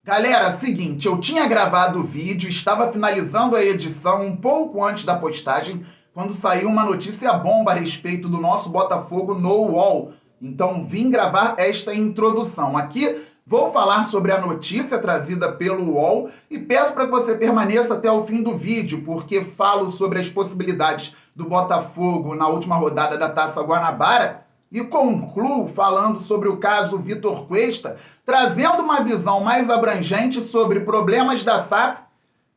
Galera, seguinte, eu tinha gravado o vídeo, estava finalizando a edição um pouco antes da postagem, quando saiu uma notícia bomba a respeito do nosso Botafogo no UOL. Então vim gravar esta introdução. Aqui vou falar sobre a notícia trazida pelo UOL e peço para que você permaneça até o fim do vídeo, porque falo sobre as possibilidades do Botafogo na última rodada da Taça Guanabara. E concluo falando sobre o caso Vitor Cuesta, trazendo uma visão mais abrangente sobre problemas da SAF,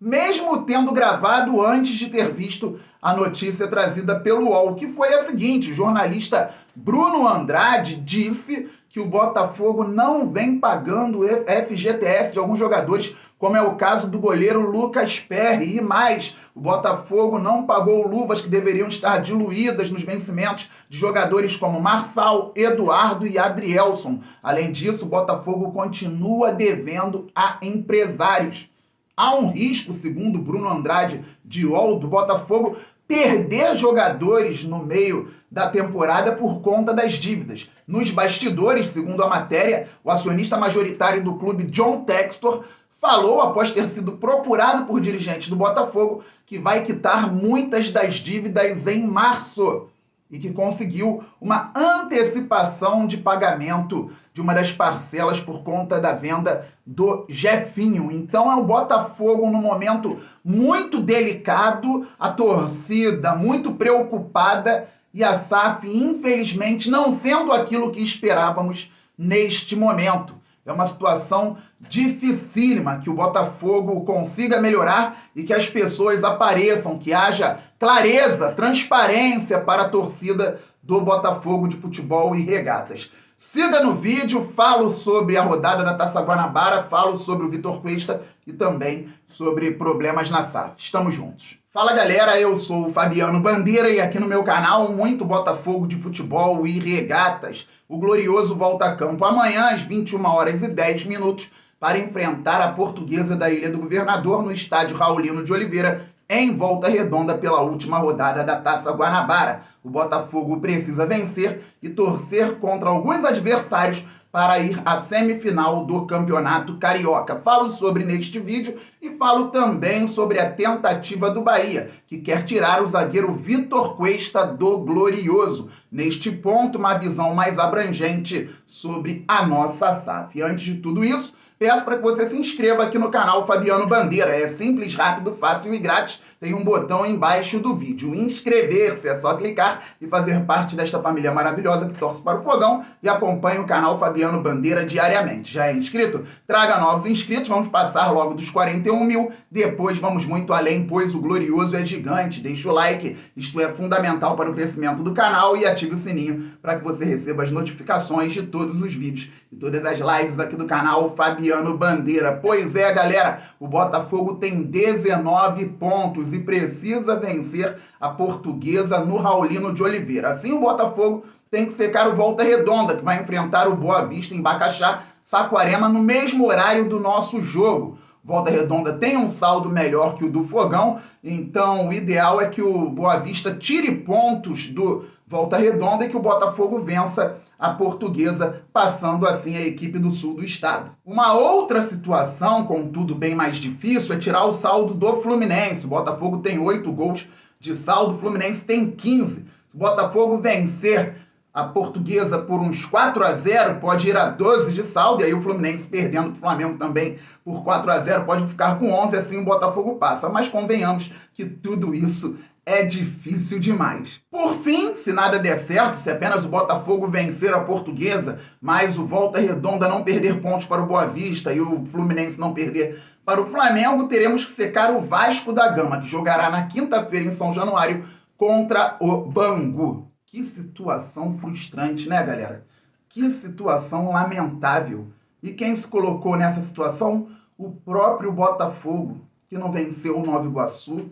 mesmo tendo gravado antes de ter visto a notícia trazida pelo UOL, que foi a seguinte: o jornalista Bruno Andrade disse que o Botafogo não vem pagando FGTS de alguns jogadores, como é o caso do goleiro Lucas Perry, e mais, o Botafogo não pagou luvas que deveriam estar diluídas nos vencimentos de jogadores como Marçal, Eduardo e Adrielson. Além disso, o Botafogo continua devendo a empresários. Há um risco, segundo Bruno Andrade, de UOL, do Botafogo perder jogadores no meio da temporada por conta das dívidas. Nos bastidores, segundo a matéria, o acionista majoritário do clube, John Textor, falou, após ter sido procurado por dirigentes do Botafogo, que vai quitar muitas das dívidas em março e que conseguiu uma antecipação de pagamento de uma das parcelas por conta da venda do Jefinho. Então é o Botafogo num momento muito delicado, a torcida muito preocupada e a SAF, infelizmente, não sendo aquilo que esperávamos neste momento. É uma situação dificílima, que o Botafogo consiga melhorar e que as pessoas apareçam, que haja clareza, transparência para a torcida do Botafogo de Futebol e Regatas. Siga no vídeo, falo sobre a rodada da Taça Guanabara, falo sobre o Vitor Cuesta e também sobre problemas na SAF. Estamos juntos. Fala galera, eu sou o Fabiano Bandeira e aqui no meu canal muito Botafogo de Futebol e Regatas. O Glorioso volta a campo amanhã às 21h10 para enfrentar a Portuguesa da Ilha do Governador no estádio Raulino de Oliveira, em Volta Redonda pela última rodada da Taça Guanabara. O Botafogo precisa vencer e torcer contra alguns adversários para ir à semifinal do Campeonato Carioca. Falo sobre neste vídeo e falo também sobre a tentativa do Bahia, que quer tirar o zagueiro Vitor Cuesta do Glorioso. Neste ponto, uma visão mais abrangente sobre a nossa SAF. Antes de tudo isso, peço para que você se inscreva aqui no canal Fabiano Bandeira. É simples, rápido, fácil e grátis. Tem um botão embaixo do vídeo. Inscrever-se, é só clicar e fazer parte desta família maravilhosa que torce para o fogão e acompanha o canal Fabiano Bandeira diariamente. Já é inscrito? Traga novos inscritos, vamos passar logo dos 41 mil. Depois vamos muito além, pois o Glorioso é gigante. Deixa o like, isto é fundamental para o crescimento do canal, e ative o sininho para que você receba as notificações de todos os vídeos e todas as lives aqui do canal Fabiano Bandeira. Pois é, galera, o Botafogo tem 19 pontos e precisa vencer a Portuguesa no Raulino de Oliveira. Assim, o Botafogo tem que secar o Volta Redonda, que vai enfrentar o Boa Vista em Bacaxá, Saquarema, no mesmo horário do nosso jogo. Volta Redonda tem um saldo melhor que o do Fogão, então o ideal é que o Boa Vista tire pontos do Volta Redonda e que o Botafogo vença a Portuguesa, passando assim a equipe do sul do estado. Uma outra situação, contudo bem mais difícil, é tirar o saldo do Fluminense. O Botafogo tem 8 gols de saldo, o Fluminense tem 15. Se o Botafogo vencer a Portuguesa por uns 4-0, pode ir a 12 de saldo, e aí o Fluminense perdendo para o Flamengo também por 4-0, pode ficar com 11, assim o Botafogo passa. Mas convenhamos que tudo isso é difícil demais. Por fim, se nada der certo, se apenas o Botafogo vencer a Portuguesa, mas o Volta Redonda não perder pontos para o Boa Vista e o Fluminense não perder para o Flamengo, teremos que secar o Vasco da Gama, que jogará na quinta-feira em São Januário contra o Bangu. Que situação frustrante, né, galera? Que situação lamentável. E quem se colocou nessa situação? O próprio Botafogo, que não venceu o Nova Iguaçu,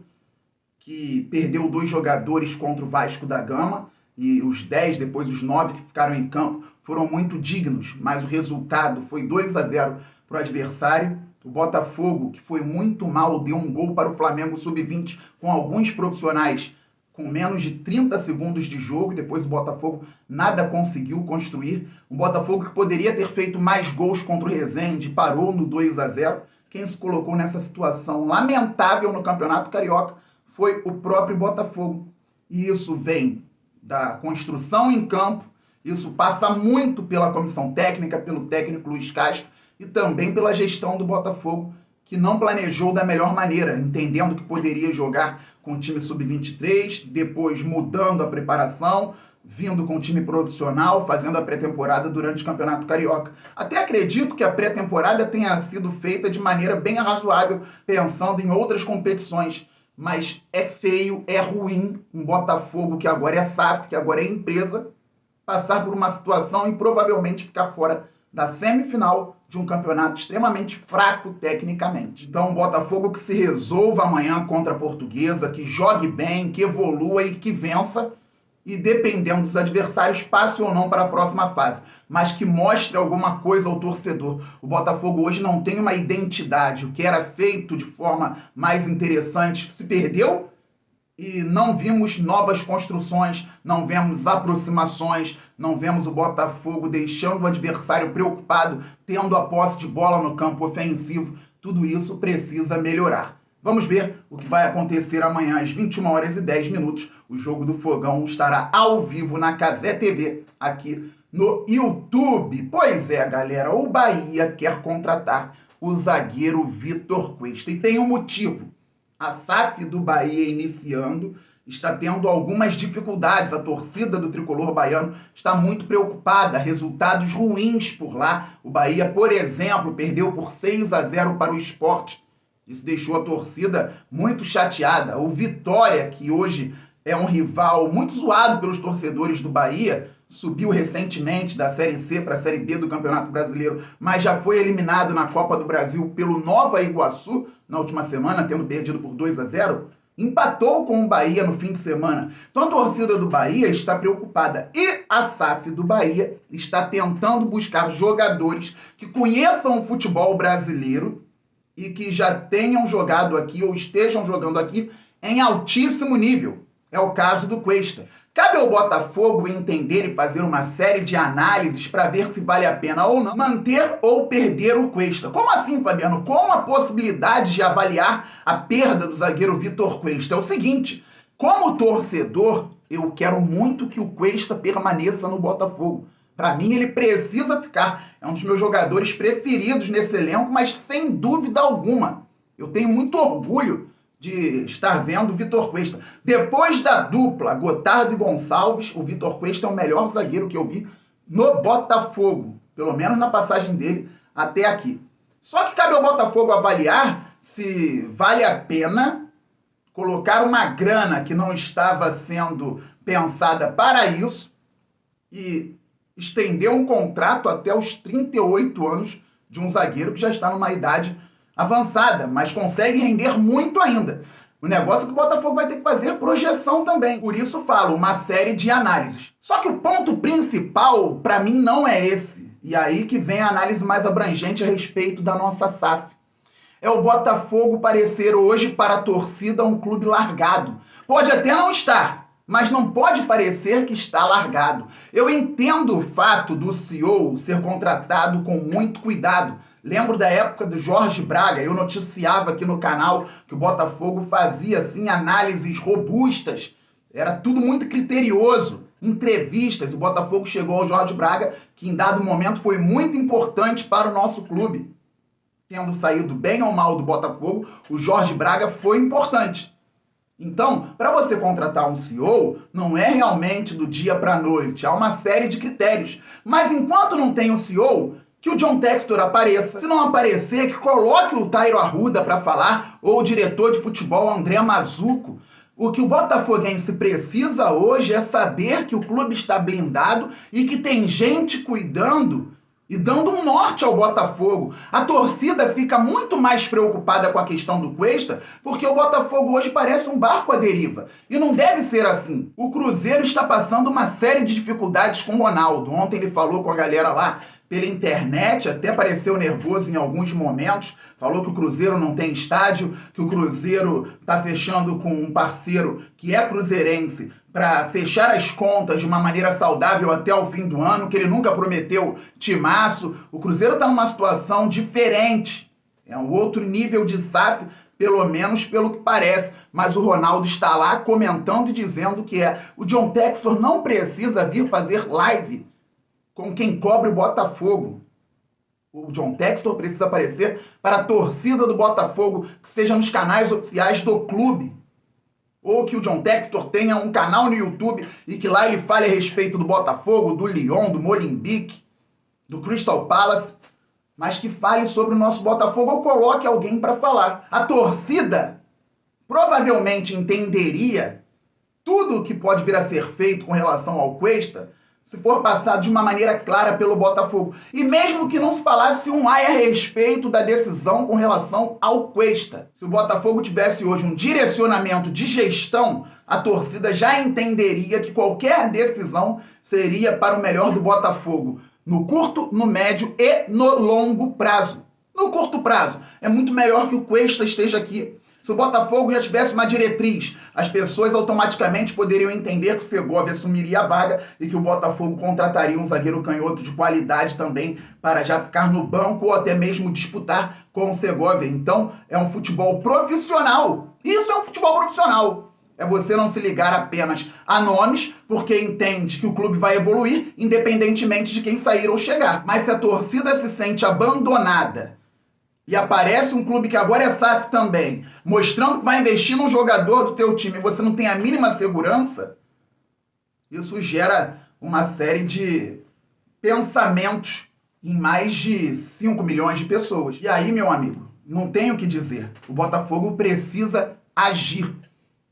que perdeu 2 jogadores contra o Vasco da Gama, e os 10, depois os 9 que ficaram em campo, foram muito dignos, mas o resultado foi 2-0 para o adversário. O Botafogo, que foi muito mal, deu um gol para o Flamengo sub-20 com alguns profissionais com menos de 30 segundos de jogo, depois o Botafogo nada conseguiu construir. O Botafogo que poderia ter feito mais gols contra o Resende, parou no 2-0. Quem se colocou nessa situação lamentável no Campeonato Carioca foi o próprio Botafogo. E isso vem da construção em campo, isso passa muito pela comissão técnica, pelo técnico Luiz Castro e também pela gestão do Botafogo, que não planejou da melhor maneira, entendendo que poderia jogar com o time sub-23, depois mudando a preparação, vindo com o time profissional, fazendo a pré-temporada durante o Campeonato Carioca. Até acredito que a pré-temporada tenha sido feita de maneira bem razoável, pensando em outras competições, mas é feio, é ruim um Botafogo que agora é SAF, que agora é empresa, passar por uma situação e provavelmente ficar fora da semifinal de um campeonato extremamente fraco tecnicamente. Então, um Botafogo que se resolva amanhã contra a Portuguesa, que jogue bem, que evolua e que vença, e dependendo dos adversários, passe ou não para a próxima fase, mas que mostre alguma coisa ao torcedor. O Botafogo hoje não tem uma identidade, o que era feito de forma mais interessante se perdeu, e não vimos novas construções, não vemos aproximações, não vemos o Botafogo deixando o adversário preocupado, tendo a posse de bola no campo ofensivo. Tudo isso precisa melhorar. Vamos ver o que vai acontecer amanhã às 21h10. O Jogo do Fogão estará ao vivo na Cazé TV, aqui no YouTube. Pois é, galera, o Bahia quer contratar o zagueiro Vitor Cuesta. E tem um motivo. A SAF do Bahia iniciando, está tendo algumas dificuldades. A torcida do tricolor baiano está muito preocupada. Resultados ruins por lá. O Bahia, por exemplo, perdeu por 6-0 para o Sport. Isso deixou a torcida muito chateada. O Vitória, que hoje é um rival muito zoado pelos torcedores do Bahia, subiu recentemente da Série C para a Série B do Campeonato Brasileiro, mas já foi eliminado na Copa do Brasil pelo Nova Iguaçu na última semana, tendo perdido por 2-0, empatou com o Bahia no fim de semana. Então a torcida do Bahia está preocupada e a SAF do Bahia está tentando buscar jogadores que conheçam o futebol brasileiro e que já tenham jogado aqui ou estejam jogando aqui em altíssimo nível. É o caso do Cuesta. Cabe ao Botafogo entender e fazer uma série de análises para ver se vale a pena ou não manter ou perder o Cuesta. Como assim, Fabiano? Como a possibilidade de avaliar a perda do zagueiro Vitor Cuesta? É o seguinte, como torcedor, eu quero muito que o Cuesta permaneça no Botafogo. Para mim, ele precisa ficar. É um dos meus jogadores preferidos nesse elenco, mas sem dúvida alguma. Eu tenho muito orgulho de estar vendo o Vitor Cuesta. Depois da dupla Gotardo e Gonçalves, o Vitor Cuesta é o melhor zagueiro que eu vi no Botafogo. Pelo menos na passagem dele até aqui. Só que cabe ao Botafogo avaliar se vale a pena colocar uma grana que não estava sendo pensada para isso e estender um contrato até os 38 anos de um zagueiro que já está numa idade avançada, mas consegue render muito ainda. O negócio é que o Botafogo vai ter que fazer projeção também. Por isso falo, uma série de análises. Só que o ponto principal, para mim, não é esse. E aí que vem a análise mais abrangente a respeito da nossa SAF. É o Botafogo parecer hoje para a torcida um clube largado. Pode até não estar, mas não pode parecer que está largado. Eu entendo o fato do CEO ser contratado com muito cuidado. Lembro da época do Jorge Braga, eu noticiava aqui no canal que o Botafogo fazia assim análises robustas, era tudo muito criterioso, entrevistas. O Botafogo chegou ao Jorge Braga, que em dado momento foi muito importante para o nosso clube. Tendo saído bem ou mal do Botafogo, o Jorge Braga foi importante. Então, para você contratar um CEO, não é realmente do dia para a noite, há uma série de critérios. Mas enquanto não tem um CEO, que o John Textor apareça. Se não aparecer, que coloque o Tairo Arruda para falar, ou o diretor de futebol André Mazuco. O que o botafoguense precisa hoje é saber que o clube está blindado e que tem gente cuidando e dando um norte ao Botafogo. A torcida fica muito mais preocupada com a questão do Cuesta, porque o Botafogo hoje parece um barco à deriva. E não deve ser assim. O Cruzeiro está passando uma série de dificuldades com o Ronaldo. Ontem ele falou com a galera lá pela internet, até pareceu nervoso em alguns momentos, falou que o Cruzeiro não tem estádio, que o Cruzeiro está fechando com um parceiro que é cruzeirense para fechar as contas de uma maneira saudável até o fim do ano, que ele nunca prometeu timaço. O Cruzeiro está numa situação diferente, é um outro nível de SAF, pelo menos pelo que parece, mas o Ronaldo está lá comentando e dizendo que o John Textor não precisa vir fazer live com quem cobre o Botafogo. O John Textor precisa aparecer para a torcida do Botafogo, que seja nos canais oficiais do clube. Ou que o John Textor tenha um canal no YouTube e que lá ele fale a respeito do Botafogo, do Lyon, do Molenbeek, do Crystal Palace, mas que fale sobre o nosso Botafogo ou coloque alguém para falar. A torcida provavelmente entenderia tudo o que pode vir a ser feito com relação ao Cuesta se for passado de uma maneira clara pelo Botafogo. E mesmo que não se falasse um ai a respeito da decisão com relação ao Cuesta. Se o Botafogo tivesse hoje um direcionamento de gestão, a torcida já entenderia que qualquer decisão seria para o melhor do Botafogo. No curto, no médio e no longo prazo. No curto prazo, é muito melhor que o Cuesta esteja aqui. Se o Botafogo já tivesse uma diretriz, as pessoas automaticamente poderiam entender que o Segovia assumiria a vaga e que o Botafogo contrataria um zagueiro canhoto de qualidade também para já ficar no banco ou até mesmo disputar com o Segovia. Então, é um futebol profissional. Isso é um futebol profissional. É você não se ligar apenas a nomes, porque entende que o clube vai evoluir, independentemente de quem sair ou chegar. Mas se a torcida se sente abandonada e aparece um clube que agora é SAF também, mostrando que vai investir num jogador do teu time e você não tem a mínima segurança, isso gera uma série de pensamentos em mais de 5 milhões de pessoas. E aí, meu amigo, não tenho o que dizer. O Botafogo precisa agir.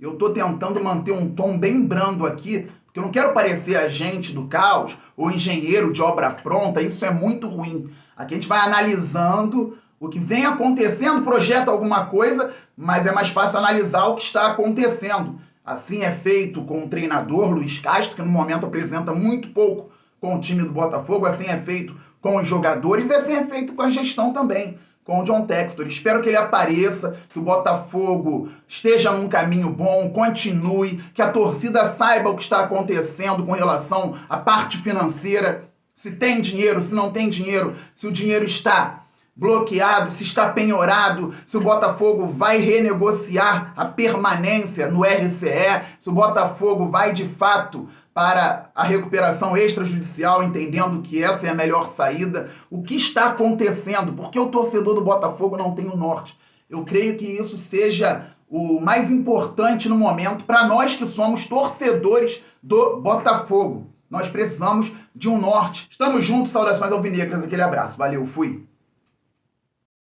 Eu estou tentando manter um tom bem brando aqui, porque eu não quero parecer agente do caos ou engenheiro de obra pronta, isso é muito ruim. Aqui a gente vai analisando o que vem acontecendo, projeta alguma coisa, mas é mais fácil analisar o que está acontecendo. Assim é feito com o treinador Luiz Castro, que no momento apresenta muito pouco com o time do Botafogo, assim é feito com os jogadores e assim é feito com a gestão também, com o John Textor. Espero que ele apareça, que o Botafogo esteja num caminho bom, continue, que a torcida saiba o que está acontecendo com relação à parte financeira, se tem dinheiro, se não tem dinheiro, se o dinheiro está bloqueado, se está penhorado, se o Botafogo vai renegociar a permanência no RCE, se o Botafogo vai de fato para a recuperação extrajudicial, entendendo que essa é a melhor saída. O que está acontecendo? Porque o torcedor do Botafogo não tem o norte. Eu creio que isso seja o mais importante no momento para nós que somos torcedores do Botafogo. Nós precisamos de um norte. Estamos juntos, saudações alvinegras, aquele abraço. Valeu, fui!